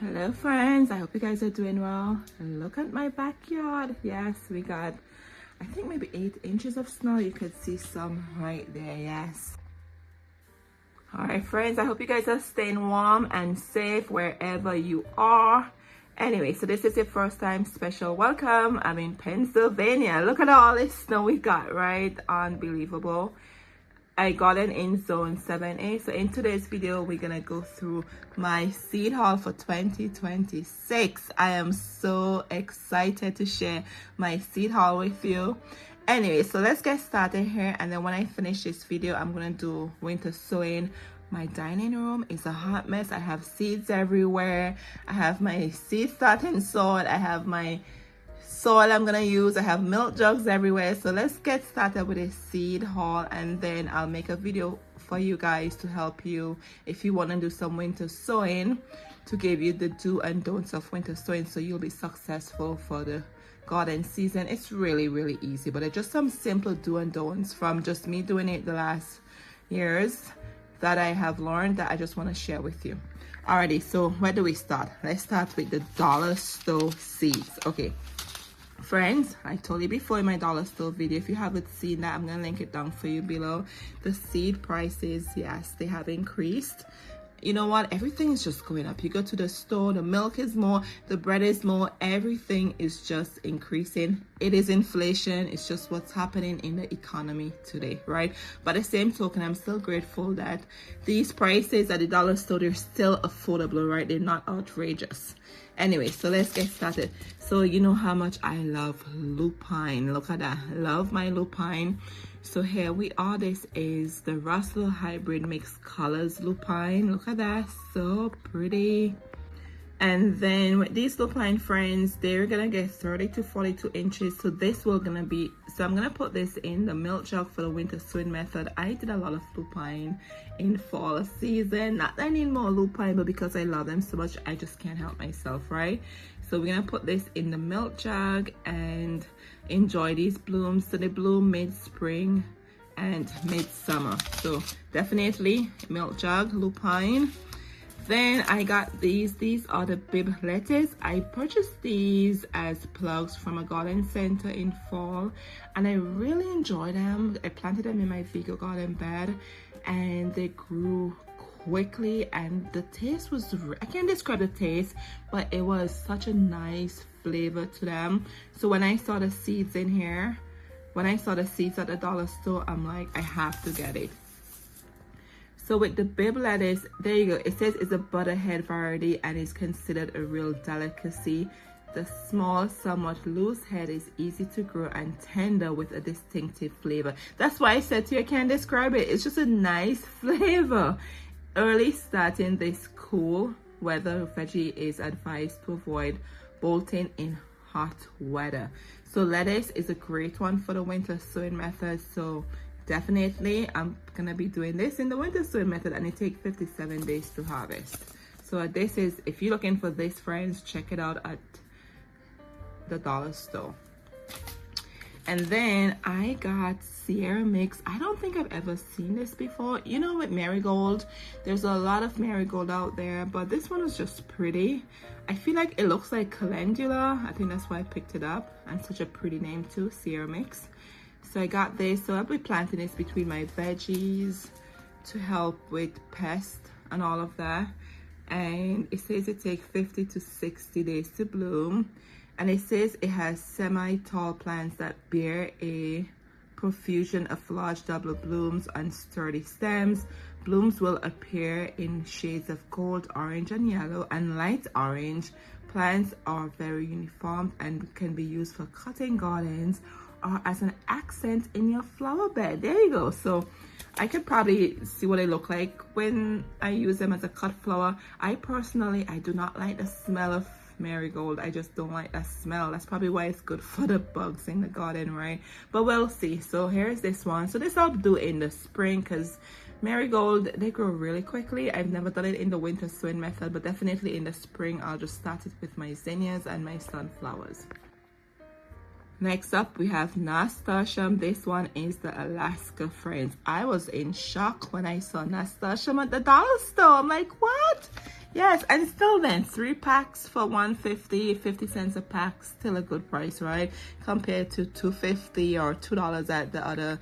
Hello friends, I hope you guys are doing well. Look at my backyard. Yes, we got I think maybe 8 inches of snow. You could see some right there. Yes. All right friends, I hope you guys are staying warm and safe wherever you are. Anyway, so this is your first time, special welcome. I'm in Pennsylvania. Look at all this snow we got, right? Unbelievable. I got it in zone 7A. So in today's video, we're gonna go through my seed haul for 2026. I am so excited to share my seed haul with you. Anyway, so let's get started here, and then when I finish this video, I'm gonna do winter sowing. My dining room is a hot mess. I have seeds everywhere. I have my seed starting soil. I have my soil I'm gonna use. I have milk jugs everywhere. So let's get started with a seed haul, and then I'll make a video for you guys to help you if you want to do some winter sowing, to give you the do and don'ts of winter sowing so you'll be successful for the garden season. It's really easy, but it's just some simple do and don'ts from just me doing it the last years that I have learned that I just want to share with you. Alrighty, so where do we start? Let's start with the dollar store seeds. Okay friends, I told you before in my dollar store video, if you haven't seen that, I'm gonna link it down for you below. The seed prices, yes, they have increased. You know what, everything is just going up. You go to the store, the milk is more, the bread is more, everything is just increasing. It is inflation. It's just what's happening in the economy today, right? But at the same token, I'm still grateful that these prices at the dollar store, they're still affordable, right? They're not outrageous. Anyway, so let's get started. So you know how much I love lupine. Look at that. Love my lupine. So here we are. This is the Russell Hybrid Mixed Colors lupine. Look at that. So pretty. And then with these lupine friends, they're gonna get 30 to 42 inches. So this will gonna be, so I'm gonna put this in the milk jug for the winter sowing method. I did a lot of lupine in fall season. Not that I need more lupine, but because I love them so much, I just can't help myself, right? So we're gonna put this in the milk jug and enjoy these blooms. So they bloom mid-spring and mid-summer. So definitely milk jug lupine. Then I got these are the Bib lettuce. I purchased these as plugs from a garden center in fall, and I really enjoy them. I planted them in my Vigo garden bed, and they grew quickly, and the taste was, I can't describe the taste, but it was such a nice flavor to them. So when I saw the seeds in here, when I saw the seeds at the dollar store, I'm like, I have to get it. So with the Bib lettuce, there you go. It says it's a butterhead variety and is considered a real delicacy. The small, somewhat loose head is easy to grow and tender with a distinctive flavor. That's why I said to you, I can't describe it. It's just a nice flavor. Early starting this cool weather veggie is advised to avoid bolting in hot weather. So lettuce is a great one for the winter sowing method. So definitely I'm gonna be doing this in the winter sowing method, and it takes 57 days to harvest. So this is, if you're looking for this friends, check it out at the dollar store. And then I got Sierra Mix. I don't think I've ever seen this before. You know, with marigold, there's a lot of marigold out there, but this one is just pretty. I feel like it looks like calendula. I think that's why I picked it up, and such a pretty name too, Sierra Mix. So I got this. So I'll be planting this between my veggies to help with pests and all of that. And it says it takes 50 to 60 days to bloom. And it says it has semi-tall plants that bear a profusion of large double blooms on sturdy stems. Blooms will appear in shades of gold, orange, and yellow, and light orange. Plants are very uniform and can be used for cutting gardens or as an accent in your flower bed. There you go. So I could probably see what they look like when I use them as a cut flower. I personally, I do not like the smell of marigold. I just don't like that smell. That's probably why it's good for the bugs in the garden, right? But we'll see. So here's this one. So this I'll do in the spring, because marigold, they grow really quickly. I've never done it in the winter sowing method, but definitely in the spring I'll just start it with my zinnias and my sunflowers. Next up, we have nasturtium. This one is the Alaska friends. I was in shock when I saw nasturtium at the dollar store. I'm like, what? Yes, and still then 3 packs for 150, 50 cents a pack, still a good price, right? Compared to $2.50 or $2 at the other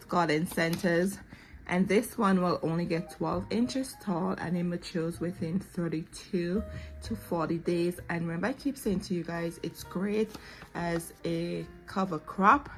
garden centers. And this one will only get 12 inches tall, and it matures within 32 to 40 days. And remember, I keep saying to you guys, it's great as a cover crop.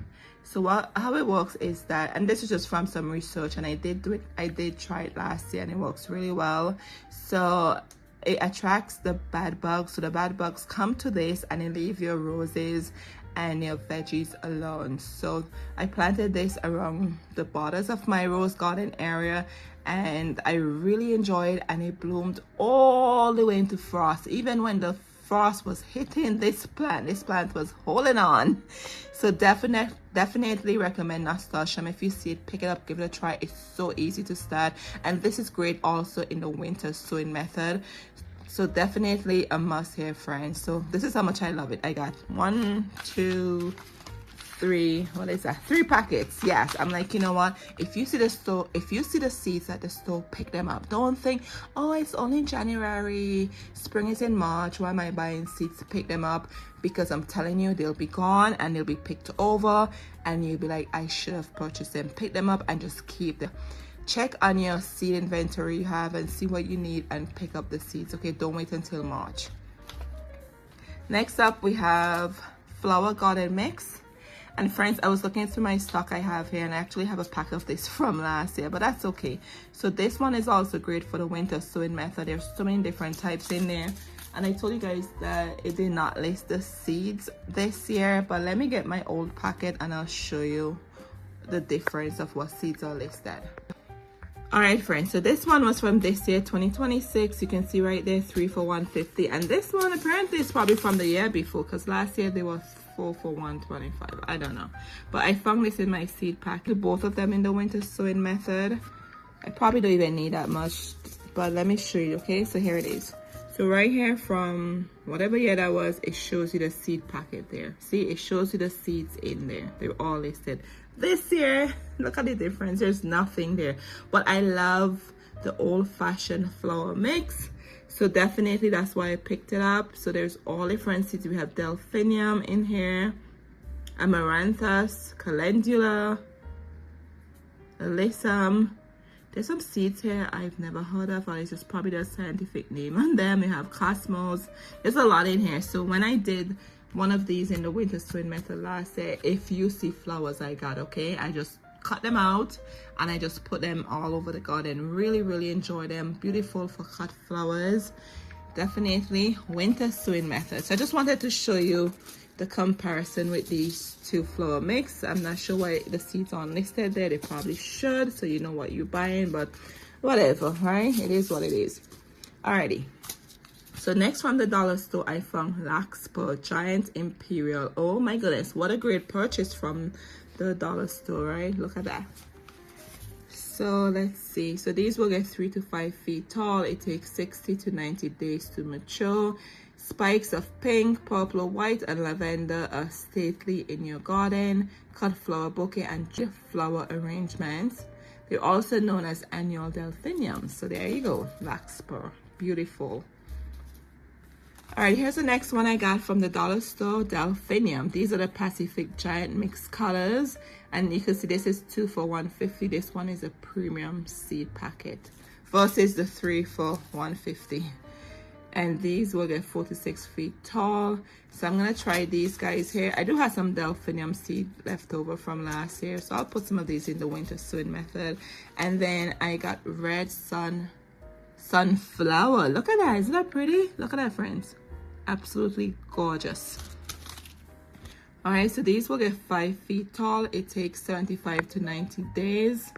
So how it works is that, and this is just from some research, and I did try it last year and it works really well. So it attracts the bad bugs. So the bad bugs come to this and they leave your roses and your veggies alone. So I planted this around the borders of my rose garden area, and I really enjoyed it, and it bloomed all the way into frost. Even when the frost was hitting this plant was holding on. So definitely recommend nasturtium. If you see it, pick it up, give it a try. It's so easy to start, and this is great also in the winter sowing method. So definitely a must here, friends. So this is how much I love it. I got 1, 2, 3, what is that, 3 packets. Yes, I'm like, you know what, if you see the store, if you see the seeds at the store, pick them up. Don't think, oh, it's only January, spring is in March, why am I buying seeds? Pick them up, because I'm telling you, they'll be gone and they'll be picked over, and you'll be like, I should have purchased them. Pick them up and just keep them. Check on your seed inventory you have and see what you need and pick up the seeds. Okay, don't wait until March. Next up, we have flower garden mix. And friends, I was looking through my stock I have here, and I actually have a pack of this from last year, but that's okay. So this one is also great for the winter sowing method. There's so many different types in there, and I told you guys that it did not list the seeds this year, but let me get my old packet and I'll show you the difference of what seeds are listed. All right, friends, so this one was from this year, 2026. You can see right there, 3 for $1.50, and this one apparently is probably from the year before, because last year they were 4 for $1.25. I don't know, but I found this in my seed packet, both of them in the winter sowing method. I probably don't even need that much, but let me show you. Okay, so here it is. So right here, from whatever year that was, it shows you the seed packet there. See, it shows you the seeds in there. They're all listed. This year, look at the difference. There's nothing there, but I love the old-fashioned flower mix, so definitely that's why I picked it up. So there's all different seeds. We have delphinium in here, amaranthus, calendula, alyssum. There's some seeds here I've never heard of, or it's just probably the scientific name on them. We have cosmos. There's a lot in here. So when I did one of these in the winter sowing method last year, if you see flowers I got, okay, I just cut them out and I just put them all over the garden. Really enjoy them. Beautiful for cut flowers. Definitely winter sowing method. So I just wanted to show you the comparison with these two flower mix. I'm not sure why the seeds aren't listed there. They probably should, so you know what you're buying, but whatever, right? It is what it is. Alrighty. So next from the dollar store, I found Larkspur Giant Imperial. Oh my goodness, what a great purchase from the dollar store, right? Look at that. So let's see. So these will get 3 to 5 feet tall. It takes 60 to 90 days to mature. Spikes of pink, purple, white, and lavender are stately in your garden. Cut flower bouquet and flower arrangements. They're also known as annual delphiniums. So there you go, Larkspur. Beautiful. All right, here's the next one I got from the dollar store, delphinium. These are the Pacific Giant mixed colors, and you can see this is 2 for $1.50. This one is a premium seed packet versus the 3 for $1.50. And these will get 4 to 6 feet tall. So I'm gonna try these guys here. I do have some delphinium seed left over from last year, so I'll put some of these in the winter sowing method. And then I got red sunflower. Look at that, isn't that pretty? Look at that, friends. Absolutely gorgeous. All right, so these will get 5 feet tall. It takes 75 to 90 days.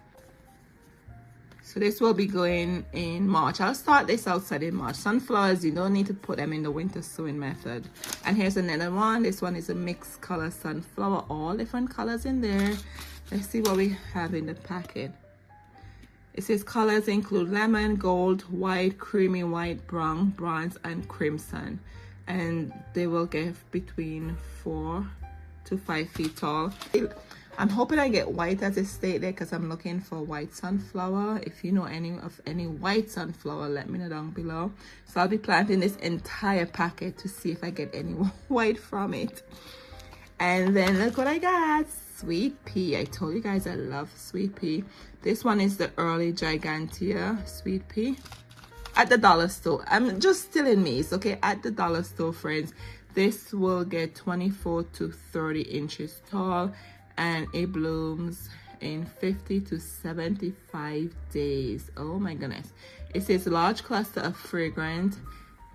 So this will be going in March. I'll start this outside in March. Sunflowers, you don't need to put them in the winter sowing method. And here's another one. This one is a mixed color sunflower, all different colors in there. Let's see what we have in the packet. It says colors include lemon, gold, white, creamy white, brown, bronze, and crimson. And they will get between 4 to 5 feet tall. I'm hoping I get white as it stated there, because I'm looking for white sunflower. If you know any white sunflower, let me know down below. So I'll be planting this entire packet to see if I get any white from it. And then look what I got. Sweet pea. I told you guys I love sweet pea. This one is the early Gigantea sweet pea at the dollar store. I'm just still in Maze, okay? At the dollar store, friends. This will get 24 to 30 inches tall, and it blooms in 50 to 75 days. Oh my goodness. It says large cluster of fragrant,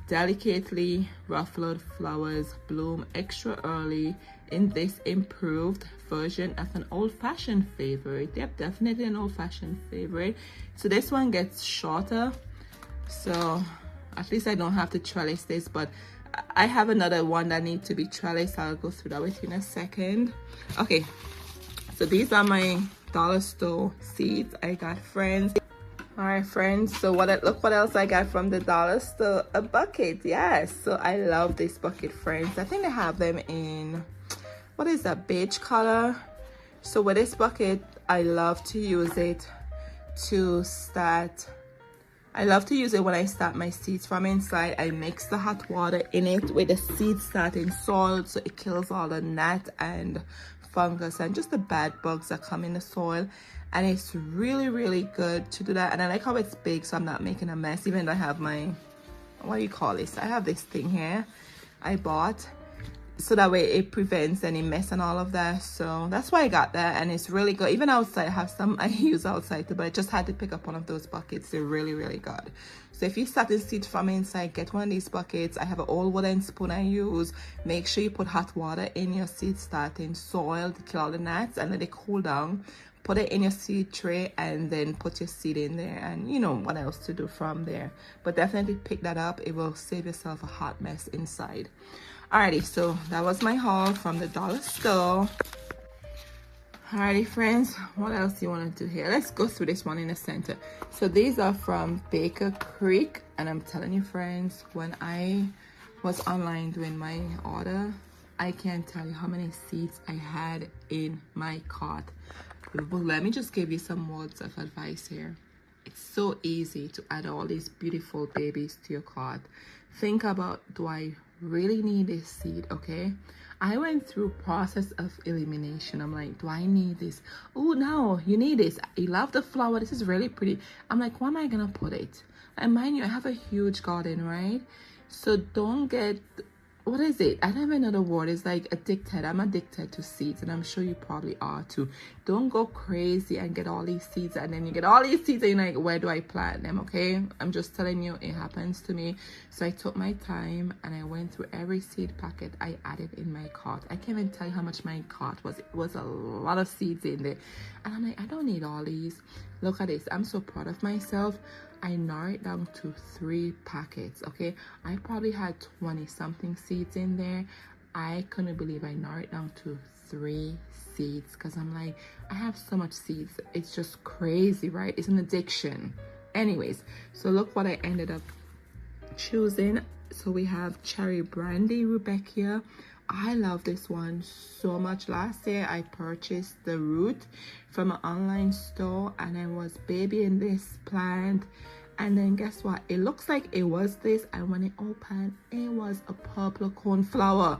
delicately ruffled flowers bloom extra early in this improved version of an old-fashioned favorite. Yep, definitely an old-fashioned favorite. So this one gets shorter, so at least I don't have to trellis this, but I have another one that needs to be trellised. I'll go through that with you in a second. Okay, so these are my dollar store seeds I got, friends. All right, friends, so look what else I got from the dollar store. A bucket. Yes, so I love this bucket, friends. I think they have them in, what is that, beige color. So with this bucket, I love to use it when I start my seeds from inside. I mix the hot water in it with the seed starting soil, so it kills all the gnat and fungus and just the bad bugs that come in the soil. And it's really, really good to do that. And I like how it's big, so I'm not making a mess. Even though I have my, what do you call this? I have this thing here I bought, so that way it prevents any mess and all of that. So that's why I got that, and it's really good. Even outside, I have some I use outside too, but I just had to pick up one of those buckets. They're really, really good. So if you start to seed from inside, get one of these buckets. I have an old wooden spoon I use. Make sure you put hot water in your seed starting soil to kill all the gnats, and let it cool down. Put it in your seed tray, and then put your seed in there, and you know what else to do from there. But definitely pick that up. It will save yourself a hot mess inside. Alrighty, so that was my haul from the dollar store. Alrighty, friends, what else do you want to do here? Let's go through this one in the center. So these are from Baker Creek, and I'm telling you, friends, when I was online doing my order, I can't tell you how many seeds I had in my cart. But let me just give you some words of advice here. It's so easy to add all these beautiful babies to your cart. Think about, do I really need this seed? Okay, I went through process of elimination. I'm like, do I need this? Oh no, you need this. You love the flower, this is really pretty. I'm like, where am I gonna put it? And mind you, I have a huge garden, right? So don't get, what is it? I don't even know the word. It's like addicted. I'm addicted to seeds, and I'm sure you probably are too. Don't go crazy and get all these seeds, and then you get all these seeds and you're like, where do I plant them? Okay, I'm just telling you, it happens to me. So I took my time and I went through every seed packet I added in my cart. I can't even tell you how much my cart was. It was a lot of seeds in there, and I'm like, I don't need all these. Look at this. I'm so proud of myself. I narrowed it down to 3 packets. Okay, I probably had 20 something seeds in there. I couldn't believe I narrowed it down to 3 seeds, because I'm like, I have so much seeds. It's just crazy, right? It's an addiction. Anyways, so look what I ended up choosing. So we have Cherry Brandy Rudbeckia. I love this one so much. Last year I purchased the root from an online store, and I was babying this plant, and then guess what, it looks like it was this, and when it opened, it was a purple cornflower.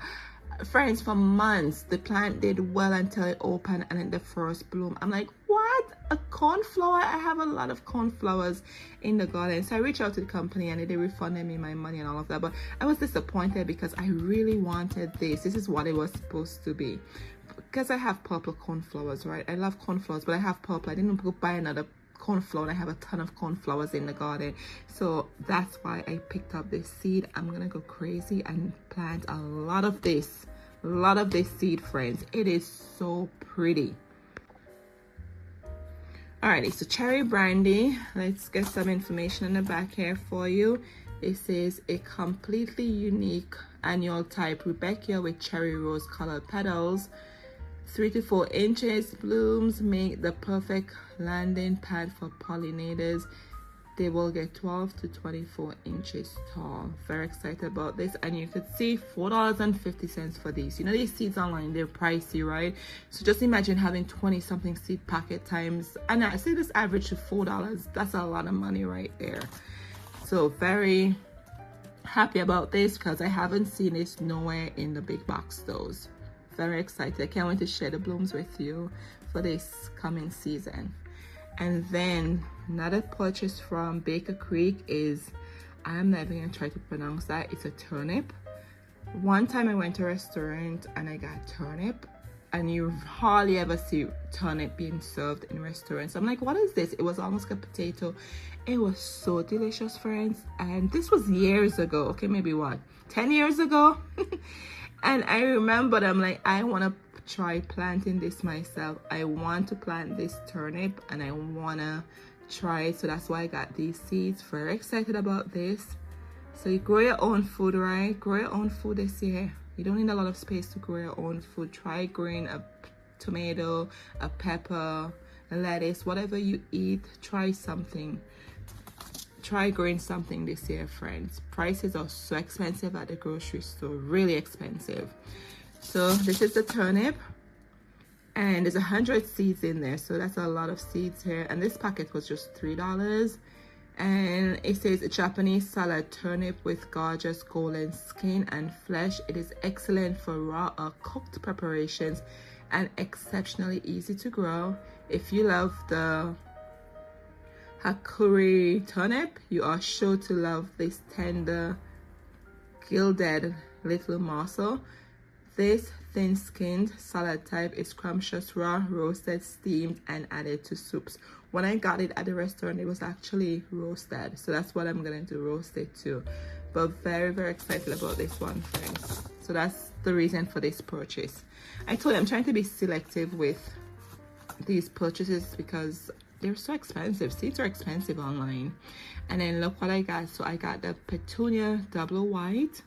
Friends, for months the plant did well until it opened, and then the first bloom, I'm like, what, a cornflower? I have a lot of cornflowers in the garden. So I reached out to the company and they refunded me my money and all of that, but I was disappointed because I really wanted this is what it was supposed to be, because I have purple cornflowers, right? I love cornflowers, but I have purple. I didn't go buy another cornflower. I have a ton of cornflowers in the garden, so that's why I picked up this seed. I'm gonna go crazy and plant a lot of this seed, friends. It is so pretty. Alrighty, so Cherry Brandy, let's get some information in the back here for you. This is a completely unique annual type Rudbeckia with cherry rose colored petals. 3 to 4 inches blooms make the perfect landing pad for pollinators. they will get 12 to 24 inches tall. Very excited about this. And you could see $4.50 for these. You know, these seeds online, they're pricey, right? So just imagine having 20 something seed packet times, and I say this average to $4. That's a lot of money right there. So very happy about this because I haven't seen this nowhere in the big box stores. Very excited. I can't wait to share the blooms with you for this coming season. And then another purchase from Baker Creek is, I'm not even gonna try to pronounce that. It's a turnip. One time I went to a restaurant and I got turnip, and you hardly ever see turnip being served in restaurants. I'm like, what is this? It was almost like a potato. It was so delicious, friends. And this was years ago. Okay, maybe what, 10 years ago? And I remember, I'm like, I want to try planting this myself. I want to plant this turnip and I want to try it. So that's why I got these seeds. Very excited about this. So you grow your own food, right? Grow your own food this year. You don't need a lot of space to grow your own food. Try growing a tomato, a pepper, a lettuce, whatever you eat. Try something. Try growing something this year, friends. Prices are so expensive at the grocery store, really expensive. So this is the turnip, and there's 100 seeds in there, so that's a lot of seeds here. And this packet was just $3, and it says a Japanese salad turnip with gorgeous golden skin and flesh. It is excellent for raw or cooked preparations and exceptionally easy to grow. If you love the Hakuri turnip, you are sure to love this tender gilded little morsel. This thin-skinned salad type is scrumptious, raw, roasted, steamed, and added to soups. When I got it at the restaurant, it was actually roasted, so that's what I'm going to do, roast it too. But very, very excited about this one, friends. So that's the reason for this purchase. I told you I'm trying to be selective with these purchases because they're so expensive. Seeds are expensive online. And then look what I got. So I got the Petunia Double White.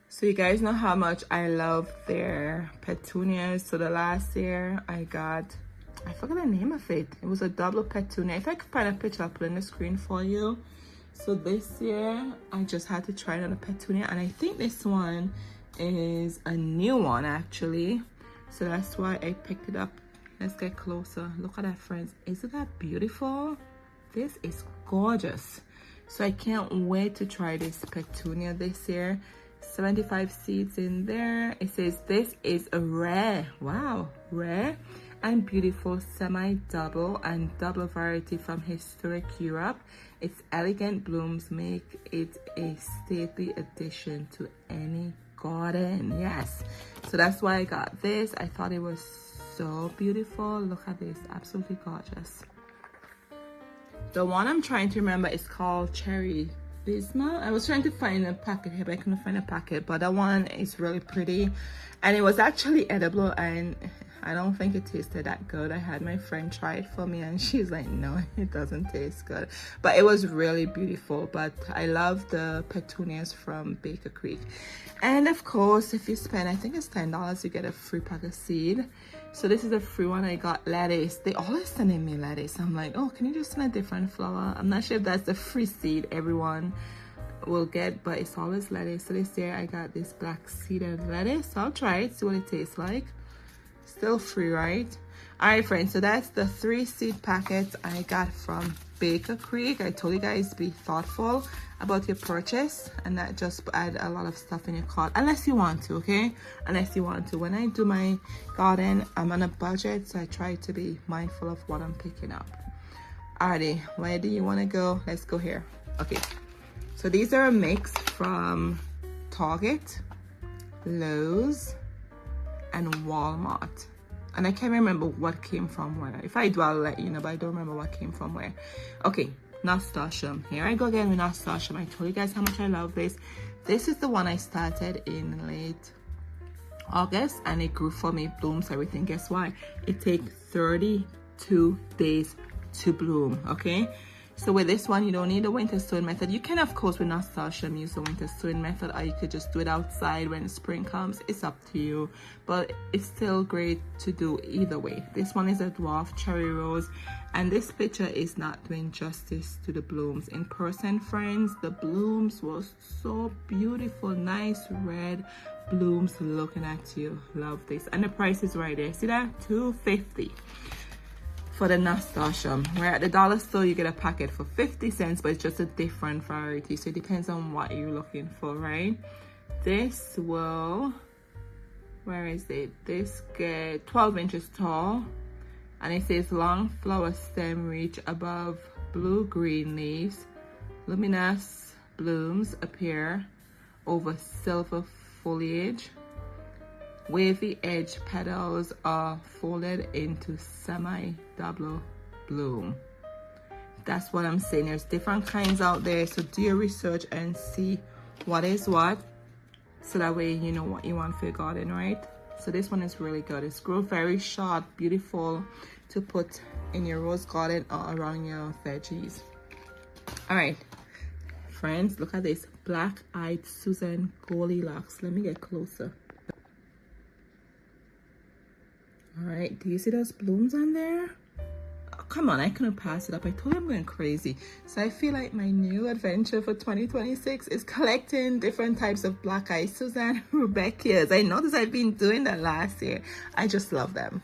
So you guys know how much I love their petunias. So the last year I got, I forgot the name of it. It was a double petunia. If I could find a picture, I'll put it on the screen for you. So this year I just had to try another petunia, and I think this one is a new one actually. So that's why I picked it up. Let's get closer. Look at that, friends. Isn't that beautiful? This is gorgeous. So I can't wait to try this petunia this year. 75 seeds in there. It says this is a rare, wow, rare and beautiful semi-double and double variety from historic Europe. Its elegant blooms make it a stately addition to any garden. Yes, so that's why I got this. I thought it was so beautiful. Look at this, absolutely gorgeous. The one I'm trying to remember is called Cherry Bisma. I was trying to find a packet here, but I couldn't find a packet. But that one is really pretty, and it was actually edible, and I don't think it tasted that good. I had my friend try it for me, and she's like, no, it doesn't taste good. But it was really beautiful. But I love the petunias from Baker Creek. And of course, if you spend, I think it's $10, you get a free pack of seed. So this is a free one. I got lettuce. They always sending me lettuce. I'm like, oh, can you just send a different flower? I'm not sure if that's the free seed everyone will get, but it's always lettuce. So this year I got this black seeded lettuce. So I'll try it, see what it tastes like. Still free, right? All right, friends, so that's the 3 seed packets I got from Baker Creek. I told you guys, be thoughtful about your purchase and not just add a lot of stuff in your cart unless you want to, okay? Unless you want to. When I do my garden, I'm on a budget, so I try to be mindful of what I'm picking up. Alrighty, where do you want to go? Let's go here. Okay, so these are a mix from Target, Lowe's, and Walmart. And I can't remember what came from where. If I do, I'll let you know, but I don't remember what came from where. Okay, nasturtium. Here I go again with nasturtium. I told you guys how much I love this. This is the one I started in late August, and it grew for me, blooms, everything. Guess why? It takes 32 days to bloom, okay? So with this one, you don't need the winter sowing method. You can, of course, with nasturtium, use the winter sowing method, or you could just do it outside when spring comes. It's up to you, but it's still great to do either way. This one is a dwarf cherry rose, and this picture is not doing justice to the blooms. In person, friends, the blooms was so beautiful, nice red blooms looking at you. Love this, and the price is right there. See that? $2.50 for the nasturtium. Where at the dollar store you get a packet for 50 cents, but it's just a different variety, so it depends on what you're looking for, right? This will, where is it? This get 12 inches tall, and it says long flower stem reach above blue green leaves, luminous blooms appear over silver foliage, wavy edge petals are folded into semi-double bloom. That's what I'm saying. There's different kinds out there, so do your research and see what is what, so that way you know what you want for your garden, right? So this one is really good. It's grow very short, beautiful to put in your rose garden or around your veggies. All right, friends, look at this black-eyed Susan Goldilocks. Let me get closer. All right, do you see those blooms on there? Oh, come on, I couldn't pass it up. I told you I'm going crazy. So I feel like my new adventure for 2026 is collecting different types of black-eyed Susan Rudbeckias. I noticed I've been doing that last year. I just love them.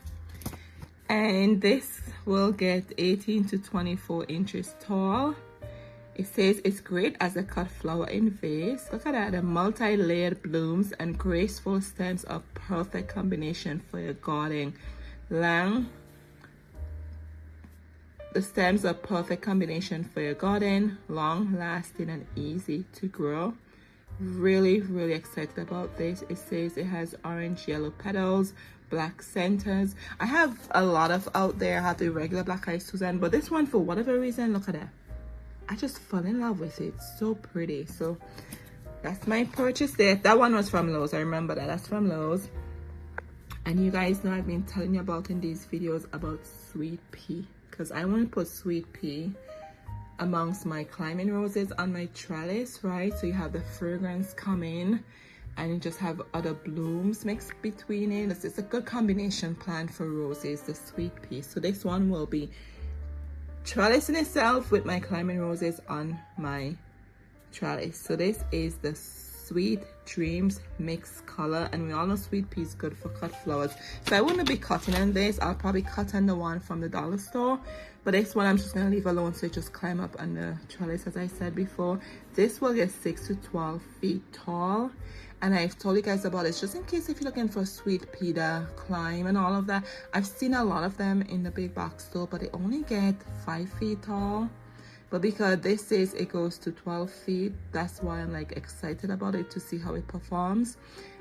And this will get 18 to 24 inches tall. It says it's great as a cut flower in vase. Look at that, the multi-layered blooms and graceful stems are perfect combination for your garden. The stems are perfect combination for your garden, long lasting and easy to grow. Really excited about this. It says it has orange yellow petals, black centers. I have a lot of out there. I have the regular black-eyed Susan, but this one, for whatever reason, look at that, I just fell in love with it. So pretty. So that's my purchase there. That one was from Lowe's. I remember that. That's from Lowe's. And you guys know I've been telling you about in these videos about sweet pea, because I want to put sweet pea amongst my climbing roses on my trellis, right? So you have the fragrance come in and you just have other blooms mixed between it. It's a good combination plant for roses, the sweet pea. So this one will be trellising itself with my climbing roses on my trellis. So this is the Sweet Dreams mixed color, and we all know sweet pea is good for cut flowers. So I wouldn't be cutting on this. I'll probably cut on the one from the dollar store, but this one I'm just gonna leave alone so it just climb up on the trellis, as I said before. This will get 6 to 12 feet tall, and I've told you guys about it just in case if you're looking for sweet pea to climb and all of that. I've seen a lot of them in the big box store, but they only get 5 feet tall. But because this says it goes to 12 feet, that's why I'm like excited about it, to see how it performs.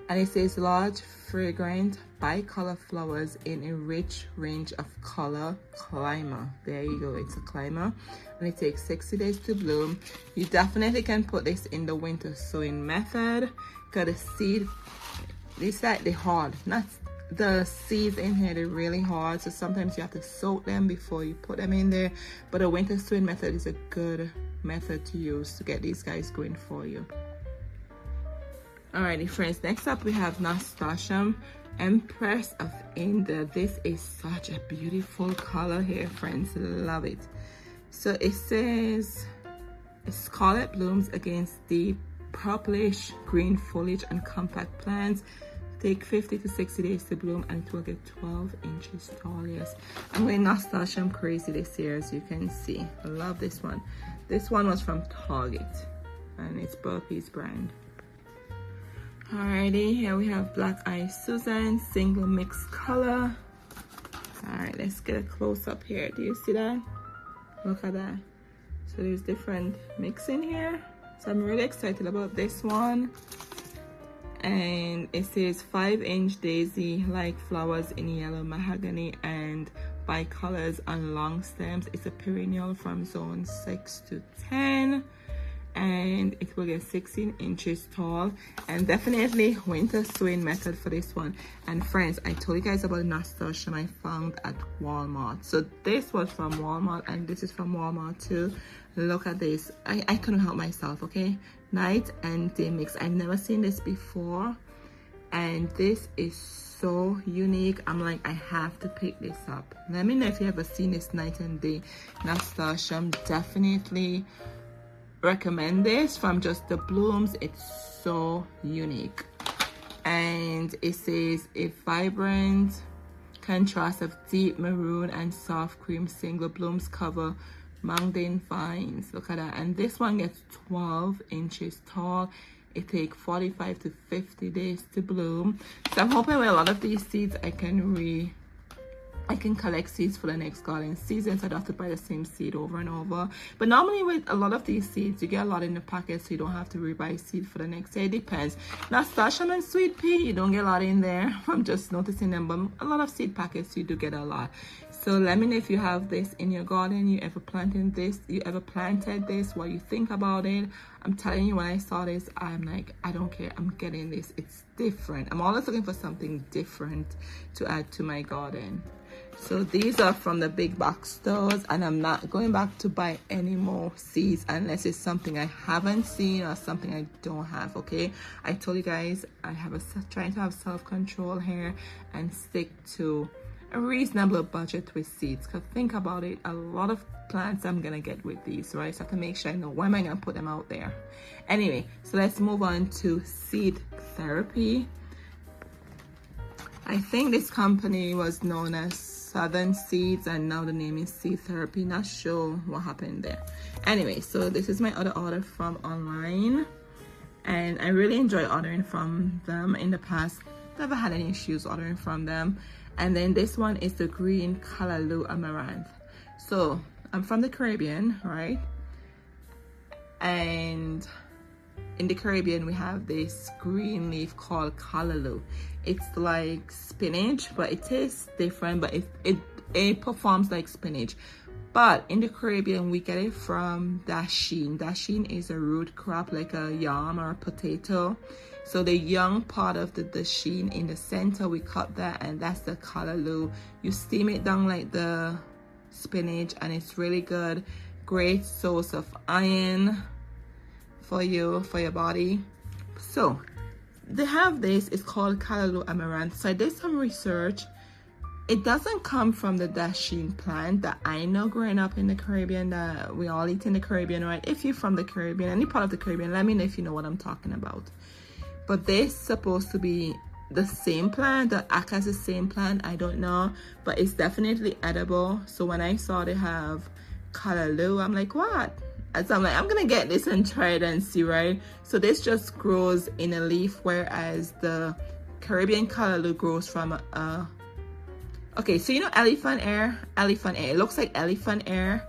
And it says large, fragrant, bicolor flowers in a rich range of color. Climber. There you go, it's a climber. And it takes 60 days to bloom. You definitely can put this in the winter sowing method, because the seed, it's like they're hard. Not the seeds in here, they're really hard, so sometimes you have to soak them before you put them in there. But a winter sowing method is a good method to use to get these guys going for you. Alrighty friends, next up we have nasturtium Empress of India. This is such a beautiful color here, friends. Love it. So it says scarlet blooms against deep purplish green foliage and compact plants. Take 50 to 60 days to bloom, and it will get 12 inches tall. Yes, I'm going nasturtium crazy this year, as you can see. I love this one. This one was from Target, and it's Burpee's brand. Alrighty, here we have black-eyed Susan, single mixed color. Alright, let's get a close-up here. Do you see that? Look at that. So there's different mix in here. So I'm really excited about this one. And it says 5-inch daisy-like flowers in yellow mahogany and bicolors on long stems. It's a perennial from zone 6 to 10. and it will get 16 inches tall, and definitely winter sowing method for this one. And friends, I told you guys about nasturtium I found at Walmart. So this was from Walmart, and this is from Walmart too. Look at this. I couldn't help myself. Okay, night and day mix. I've never seen this before, and this is so unique. I'm like, I have to pick this up. Let me know if you ever seen this night and day nasturtium. Definitely recommend this. From just the blooms, it's so unique. And it says a vibrant contrast of deep maroon and soft cream single blooms cover mountain vines. Look at that. And this one gets 12 inches tall. It takes 45 to 50 days to bloom. So I'm hoping with a lot of these seeds I can collect seeds for the next garden season, so I don't have to buy the same seed over and over. But normally with a lot of these seeds, you get a lot in the packet, so you don't have to rebuy seed for the next day. It depends. Nasturtium and sweet pea, you don't get a lot in there. I'm just noticing them, but a lot of seed packets, you do get a lot. So let me know if you have this in your garden, you ever planted this, what you think about it. I'm telling you, when I saw this, I'm like, I don't care, I'm getting this. It's different. I'm always looking for something different to add to my garden. So these are from the big box stores, and I'm not going back to buy any more seeds unless it's something I haven't seen or something I don't have. Okay, I told you guys I have trying to have self-control here and stick to a reasonable budget with seeds, because think about it, a lot of plants I'm gonna get with these, right? So I have to make sure I know where am I gonna put them out there. Anyway, so let's move on to Seed Therapy. I think this company was known as Southern Seeds, and now the name is Seed Therapy. Not sure what happened there. Anyway, so this is my other order from online, and I really enjoy ordering from them in the past. Never had any issues ordering from them. And then this one is the green Callaloo Amaranth. So I'm from the Caribbean, right? And in the Caribbean, we have this green leaf called Callaloo. It's like spinach, but it tastes different, but it performs like spinach. But in the Caribbean, we get it from dasheen. Dasheen is a root crop like a yam or a potato. So the young part of the dasheen in the center, we cut that, and that's the Callaloo. You steam it down like the spinach, and it's really good. Great source of iron for your body. So they have this, it's called Callaloo Amaranth. So I did some research. It doesn't come from the dasheen plant that I know growing up in the Caribbean, that we all eat in the Caribbean, right? If you're from the Caribbean, any part of the Caribbean, let me know if you know what I'm talking about. But this supposed to be the same plant, that act as the same plant, I don't know, but it's definitely edible. So when I saw they have Callaloo, I'm like, what? And so I'm like, I'm gonna get this and try it and see, right? So this just grows in a leaf, whereas the Caribbean Callaloo grows from okay, so you know elephant ear, it looks like elephant ear,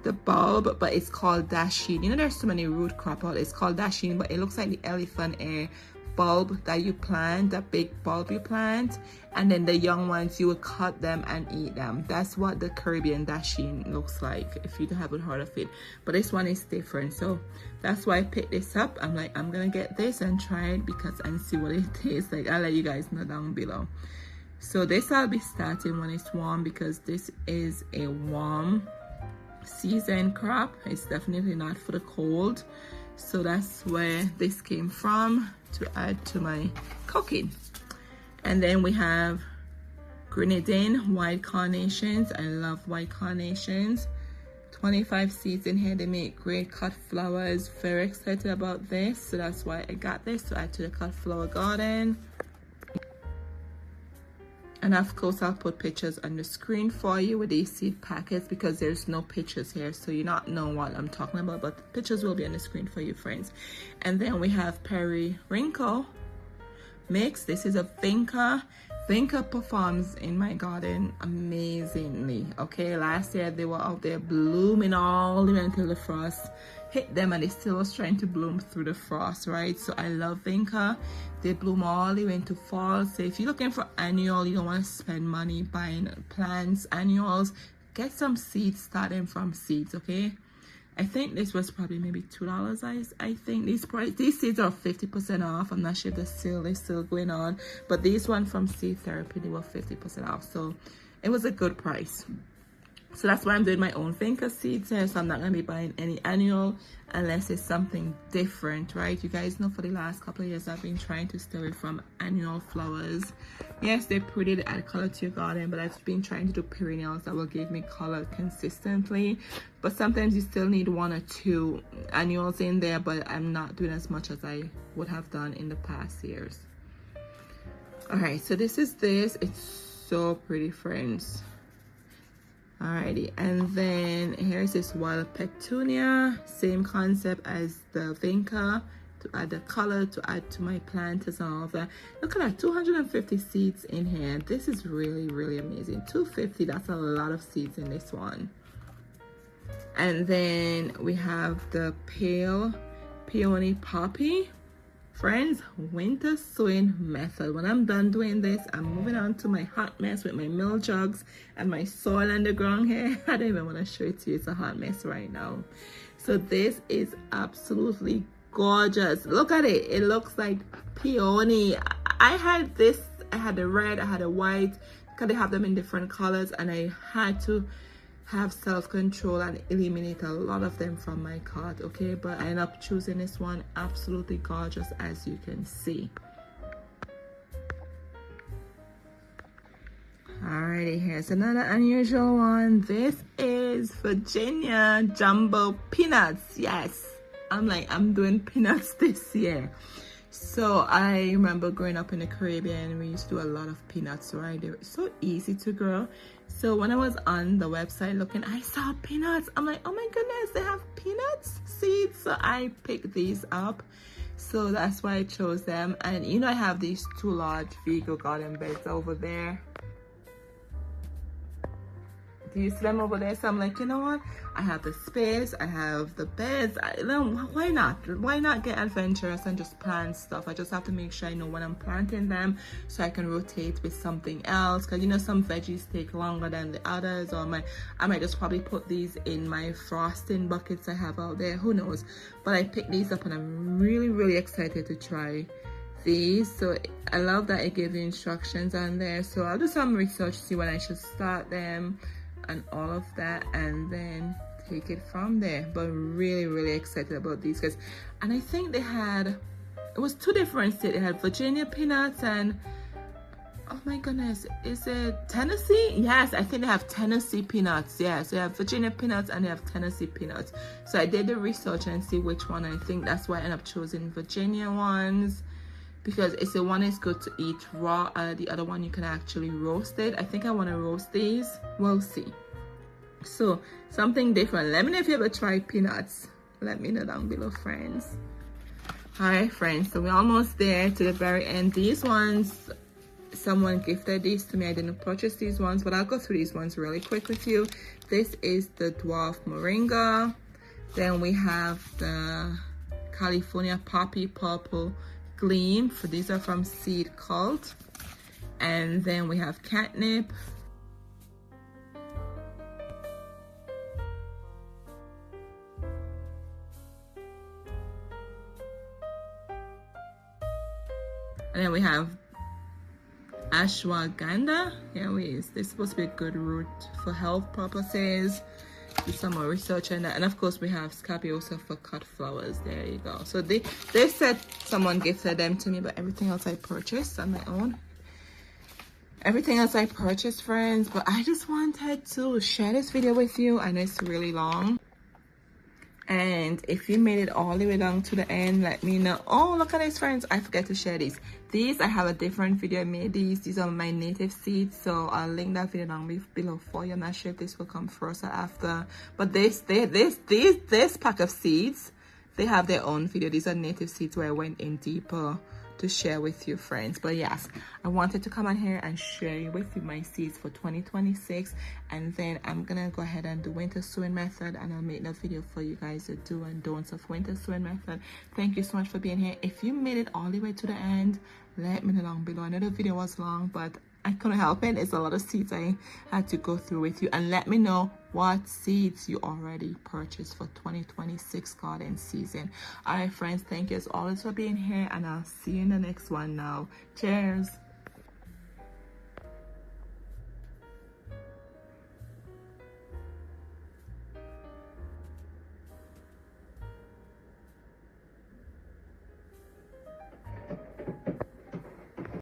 the bulb, but it's called dasheen. You know, there's so many root crop out, it's called dasheen, but it looks like the elephant ear bulb that you plant, that big bulb you plant, and then the young ones, you will cut them and eat them. That's what the Caribbean dasheen looks like, if you haven't heard of it. But this one is different, so that's why I picked this up. I'm like, I'm gonna get this and try it and see what it tastes like. I'll let you guys know down below. So this I'll be starting when it's warm, because this is a warm season crop. It's definitely not for the cold. So that's where this came from, to add to my cooking. And then we have Grenadine white carnations. I love white carnations. 25 seeds in here. They make great cut flowers. Very excited about this, so that's why I got this to add to the cut flower garden. And of course, I'll put pictures on the screen for you with these seed packets, because there's no pictures here, so you not know what I'm talking about, but the pictures will be on the screen for you, friends. And then we have Periwinkle mix. This is a Vinca. Vinca performs in my garden amazingly. Okay, last year they were out there blooming all the way until the frost hit them, and they still was trying to bloom through the frost, right? So I love Vinca. They bloom all the way into fall. So if you're looking for annual, you don't want to spend money buying plants annuals, get some seeds, start them from seeds, okay? I think this was probably maybe $2. I think these seeds are 50% off. I'm not sure if the sale is still going on, but these one from Seed Therapy, they were 50% off, so it was a good price. So that's why I'm doing my own Vinca seeds here. So I'm not going to be buying any annual unless it's something different, right? You guys know for the last couple of years I've been trying to stay away from annual flowers. Yes, they're pretty to add color to your garden, but I've been trying to do perennials that will give me color consistently. But sometimes you still need 1 or 2 annuals in there, but I'm not doing as much as I would have done in the past years. All right, so this is this. It's so pretty, friends. Alrighty, and then here's this wild petunia, same concept as the Vinca, to add the color, to add to my planters and all of that. Look at that, 250 seeds in here. This is really, really amazing. 250, that's a lot of seeds in this one. And then we have the pale peony poppy. Friends, winter sowing method. When I'm done doing this, I'm moving on to my hot mess with my milk jugs and my soil underground here. I don't even want to show it to you. It's a hot mess right now. So this is absolutely gorgeous. Look at it. It looks like peony. I had this. I had the red. I had the white. Because they have them in different colors, and I had to have self-control and eliminate a lot of them from my cart, okay? But I ended up choosing this one. Absolutely gorgeous, as you can see. Alrighty, here's another unusual one. This is Virginia Jumbo Peanuts. Yes, I'm doing peanuts this year. So I remember growing up in the Caribbean, we used to do a lot of peanuts, right? They were so easy to grow. So when I was on the website looking, I saw peanuts. I'm like, oh my goodness, they have peanuts seeds. So I picked these up. So that's why I chose them. And you know, I have these 2 large Vigo garden beds over there. Do you see them over there? So I'm like, you know what? I have the space, I have the beds. Why not? Why not get adventurous and just plant stuff? I just have to make sure I know when I'm planting them so I can rotate with something else. Because you know, some veggies take longer than the others. Or I might just probably put these in my frosting buckets I have out there. Who knows? But I picked these up and I'm really, really excited to try these. So I love that it gives the instructions on there. So I'll do some research, see when I should start them and all of that, and then take it from there. But really, really excited about these guys. And I think they had, it was 2 different states. They had Virginia peanuts and, oh my goodness, is it Tennessee? Yes, I think they have Tennessee peanuts. Yeah, so they have Virginia peanuts and they have Tennessee peanuts. So I did the research and see which one. I think that's why I ended up choosing Virginia ones, because it's the one is good to eat raw. The other one you can actually roast it. I think I want to roast these. We'll see. So something different. Let me know if you ever tried peanuts. Let me know down below, friends. All right, friends, so we're almost there to the very end. These ones, someone gifted these to me. I didn't purchase these ones, but I'll go through these ones really quick with you. This is the dwarf moringa. Then we have the California poppy purple gleam. So these are from Seed Cult. And then we have catnip. And then we have ashwagandha. Here we is. This is supposed to be a good root for health purposes. Do some more research on that. And of course we have scapiosa for cut flowers. There you go. So they said someone gifted them to me, but everything else I purchased on my own. Everything else I purchased, friends. But I just wanted to share this video with you. I know it's really long. And if you made it all the way down to the end, let me know. Oh, look at this, friends. I forget to share these. These, I have a different video. I made these. These are my native seeds. So I'll link that video down below for you. I'm not sure if this will come first or after. But this pack of seeds, they have their own video. These are native seeds where I went in deeper to share with you, friends. But yes, I wanted to come on here and share with you my seeds for 2026, and then I'm gonna go ahead and do winter sowing method, and I'll make that video for you guys, the do and don'ts of winter sowing method. Thank you so much for being here. If you made it all the way to the end, let me know down below. I know the video was long, but I couldn't help it. It's a lot of seeds I had to go through with you. And let me know what seeds you already purchased for 2026 garden season. All right, friends, thank you as always for being here, and I'll see you in the next one now. Cheers.